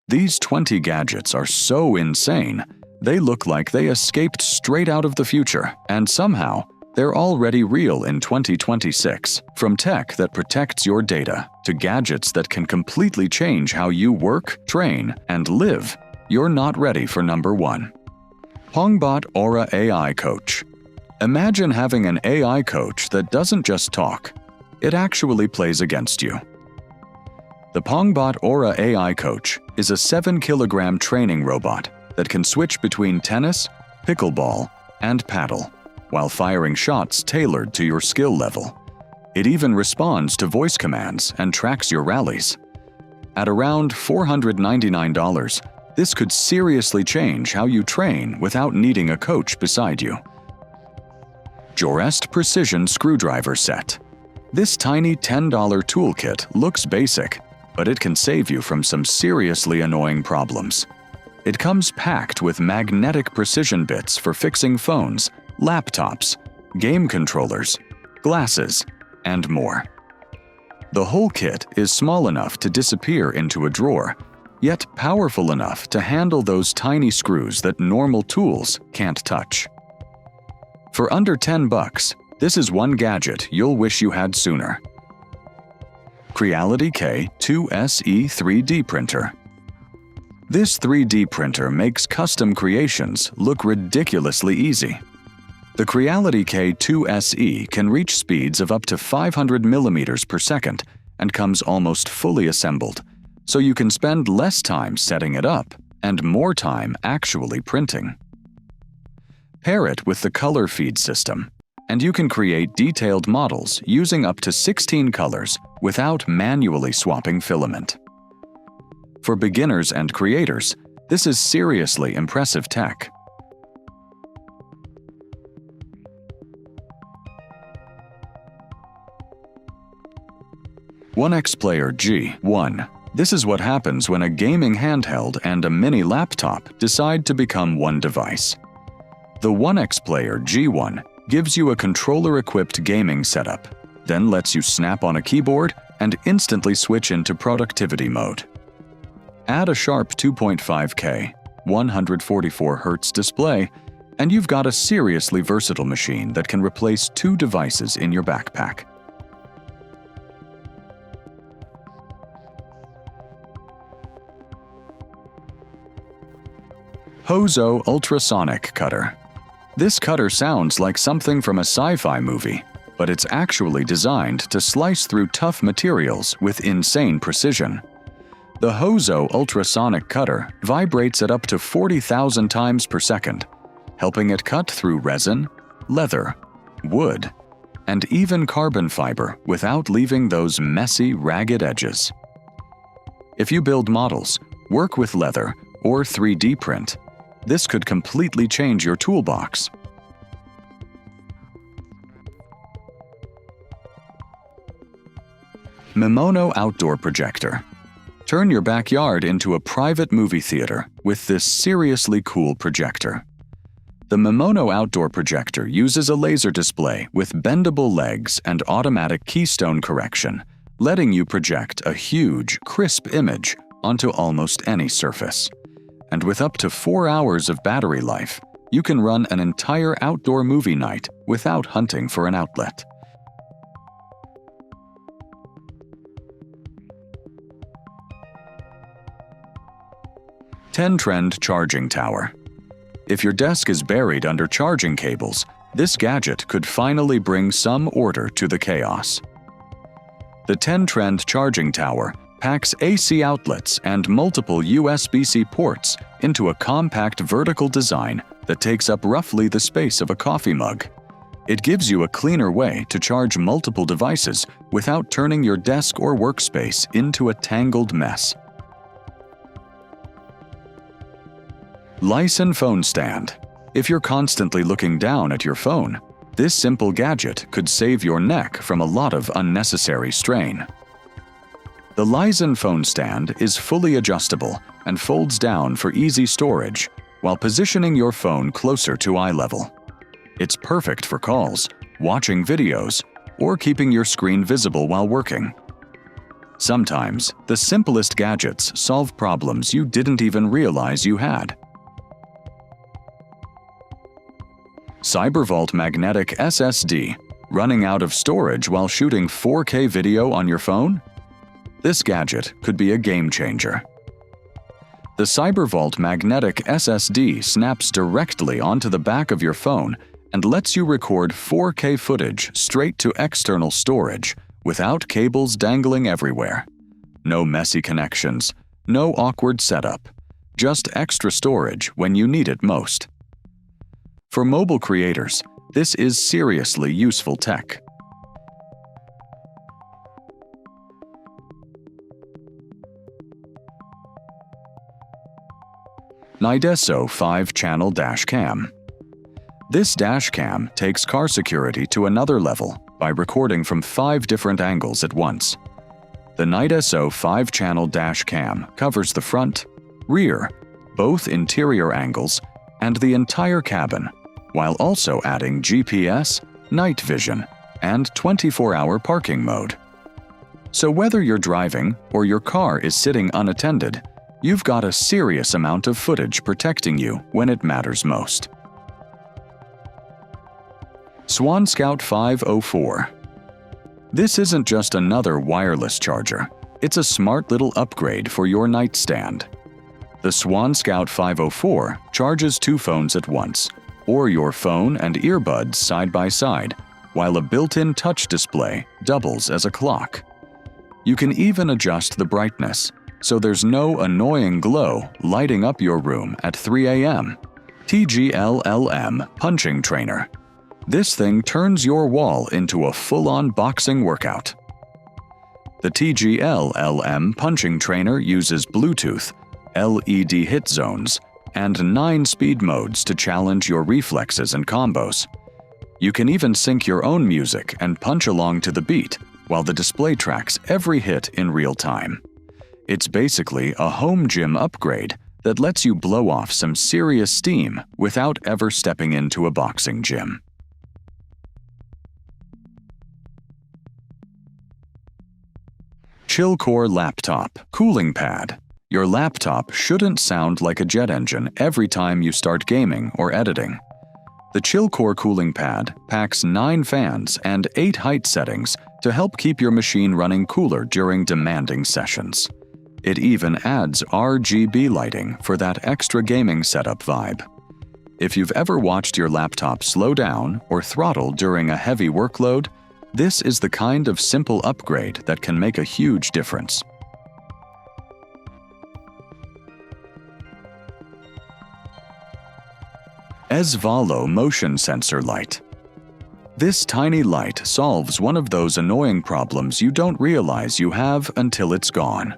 These 20 gadgets are so insane, they look like they escaped straight out of the future, and somehow, they're already real in 2026. From tech that protects your data to gadgets that can completely change how you work, train, and live, you're not ready for number 1. Pongbot Aura AI Coach. Imagine having an AI coach that doesn't just talk, it actually plays against you. The Pongbot Aura AI Coach is a 7-kilogram training robot that can switch between tennis, pickleball, and paddle, while firing shots tailored to your skill level. It even responds to voice commands and tracks your rallies. At around $499, this could seriously change how you train without needing a coach beside you. JOREST Precision Screwdriver Set. This tiny $10 toolkit looks basic, but it can save you from some seriously annoying problems. It comes packed with magnetic precision bits for fixing phones, laptops, game controllers, glasses, and more. The whole kit is small enough to disappear into a drawer, yet powerful enough to handle those tiny screws that normal tools can't touch. For under $10, this is one gadget you'll wish you had sooner. Creality K2 SE 3D Printer. This 3D printer makes custom creations look ridiculously easy. The Creality K2 SE can reach speeds of up to 500 millimeters per second and comes almost fully assembled, so you can spend less time setting it up and more time actually printing. Pair it with the color feed system, and you can create detailed models using up to 16 colors without manually swapping filament. For beginners and creators, this is seriously impressive tech. ONEXPLAYER G1. This is what happens when a gaming handheld and a mini laptop decide to become one device. The ONEXPLAYER G1 gives you a controller-equipped gaming setup, then lets you snap on a keyboard and instantly switch into productivity mode. Add a sharp 2.5K, 144Hz display, and you've got a seriously versatile machine that can replace 2 devices in your backpack. HOZO Ultrasonic Cutter. This cutter sounds like something from a sci-fi movie, but it's actually designed to slice through tough materials with insane precision. The HOZO Ultrasonic Cutter vibrates at up to 40,000 times per second, helping it cut through resin, leather, wood, and even carbon fiber without leaving those messy, ragged edges. If you build models, work with leather, or 3D print, this could completely change your toolbox. Mimono Outdoor Projector. Turn your backyard into a private movie theater with this seriously cool projector. The Mimono Outdoor Projector uses a laser display with bendable legs and automatic keystone correction, letting you project a huge, crisp image onto almost any surface. And with up to 4 hours of battery life, you can run an entire outdoor movie night without hunting for an outlet. TenTrend Charging Tower. If your desk is buried under charging cables, this gadget could finally bring some order to the chaos. The TenTrend Charging Tower packs AC outlets and multiple USB-C ports into a compact vertical design that takes up roughly the space of a coffee mug. It gives you a cleaner way to charge multiple devices without turning your desk or workspace into a tangled mess. LISEN Phone Stand. If you're constantly looking down at your phone, this simple gadget could save your neck from a lot of unnecessary strain. The LISEN phone stand is fully adjustable and folds down for easy storage while positioning your phone closer to eye level. It's perfect for calls, watching videos, or keeping your screen visible while working. Sometimes, the simplest gadgets solve problems you didn't even realize you had. Cybervault Magnetic SSD. Running out of storage while shooting 4K video on your phone? This gadget could be a game changer. The Cybervault Magnetic SSD snaps directly onto the back of your phone and lets you record 4K footage straight to external storage without cables dangling everywhere. No messy connections, no awkward setup, just extra storage when you need it most. For mobile creators, this is seriously useful tech. Neideso 5-channel dashcam. This dashcam takes car security to another level by recording from 5 different angles at once. The Neideso 5-channel dashcam covers the front, rear, both interior angles, and the entire cabin, while also adding GPS, night vision, and 24-hour parking mode. So whether you're driving or your car is sitting unattended, you've got a serious amount of footage protecting you when it matters most. SwanScout 504. This isn't just another wireless charger, it's a smart little upgrade for your nightstand. The SwanScout 504 charges 2 phones at once, or your phone and earbuds side by side, while a built-in touch display doubles as a clock. You can even adjust the brightness, so there's no annoying glow lighting up your room at 3 a.m. TGLLM punching trainer. This thing turns your wall into a full-on boxing workout. The TGLLM punching trainer uses Bluetooth, LED hit zones, and 9 speed modes to challenge your reflexes and combos. You can even sync your own music and punch along to the beat, while the display tracks every hit in real time. It's basically a home gym upgrade that lets you blow off some serious steam without ever stepping into a boxing gym. ChillCore laptop cooling pad. Your laptop shouldn't sound like a jet engine every time you start gaming or editing. The ChillCore cooling pad packs 9 fans and 8 height settings to help keep your machine running cooler during demanding sessions. It even adds RGB lighting for that extra gaming setup vibe. If you've ever watched your laptop slow down or throttle during a heavy workload, this is the kind of simple upgrade that can make a huge difference. EZVALO motion sensor light. This tiny light solves one of those annoying problems you don't realize you have until it's gone.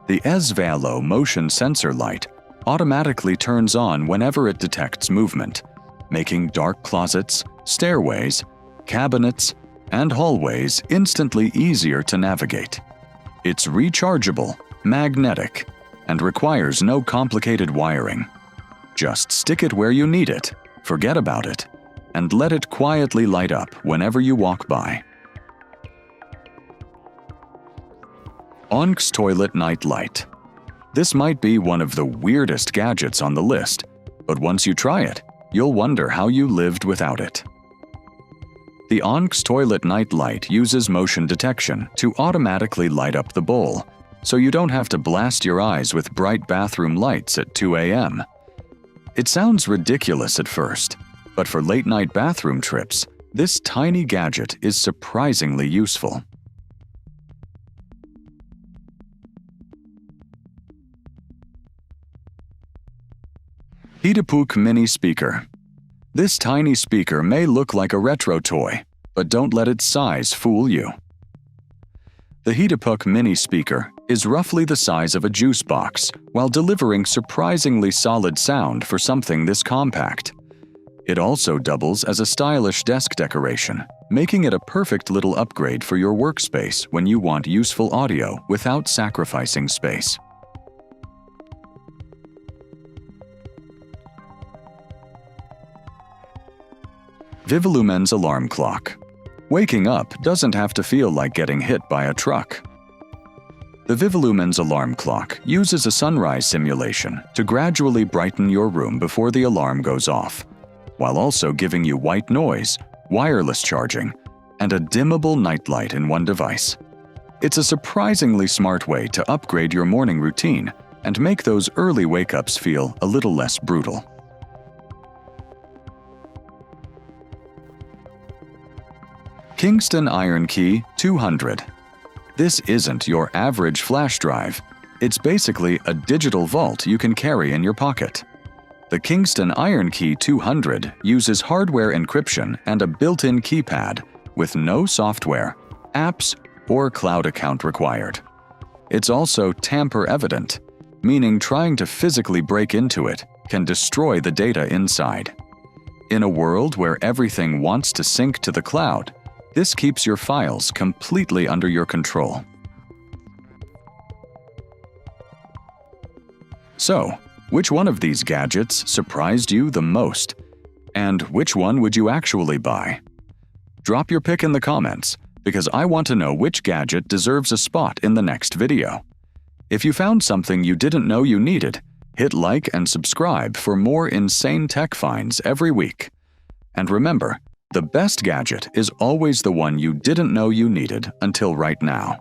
The EZVALO motion sensor light automatically turns on whenever it detects movement, making dark closets, stairways, cabinets, and hallways instantly easier to navigate. It's rechargeable, magnetic, and requires no complicated wiring. Just stick it where you need it, forget about it, and let it quietly light up whenever you walk by. ONXE Toilet Night Light. This might be one of the weirdest gadgets on the list, but once you try it, you'll wonder how you lived without it. The ONXE Toilet Night Light uses motion detection to automatically light up the bowl, so you don't have to blast your eyes with bright bathroom lights at 2 a.m. It sounds ridiculous at first, but for late-night bathroom trips, this tiny gadget is surprisingly useful. HEETIPUK Mini Speaker. This tiny speaker may look like a retro toy, but don't let its size fool you. The HEETIPUK Mini Speaker is roughly the size of a juice box, while delivering surprisingly solid sound for something this compact. It also doubles as a stylish desk decoration, making it a perfect little upgrade for your workspace when you want useful audio without sacrificing space. Vivilumens alarm clock. Waking up doesn't have to feel like getting hit by a truck. The Vivilumens alarm clock uses a sunrise simulation to gradually brighten your room before the alarm goes off, while also giving you white noise, wireless charging, and a dimmable nightlight in one device. It's a surprisingly smart way to upgrade your morning routine and make those early wake-ups feel a little less brutal. Kingston IronKey 200. This isn't your average flash drive. It's basically a digital vault you can carry in your pocket. The Kingston IronKey 200 uses hardware encryption and a built-in keypad with no software, apps, or cloud account required. It's also tamper-evident, meaning trying to physically break into it can destroy the data inside. In a world where everything wants to sync to the cloud, this keeps your files completely under your control. So, which one of these gadgets surprised you the most? And which one would you actually buy? Drop your pick in the comments, because I want to know which gadget deserves a spot in the next video. If you found something you didn't know you needed, hit like and subscribe for more insane tech finds every week. And remember, the best gadget is always the one you didn't know you needed until right now.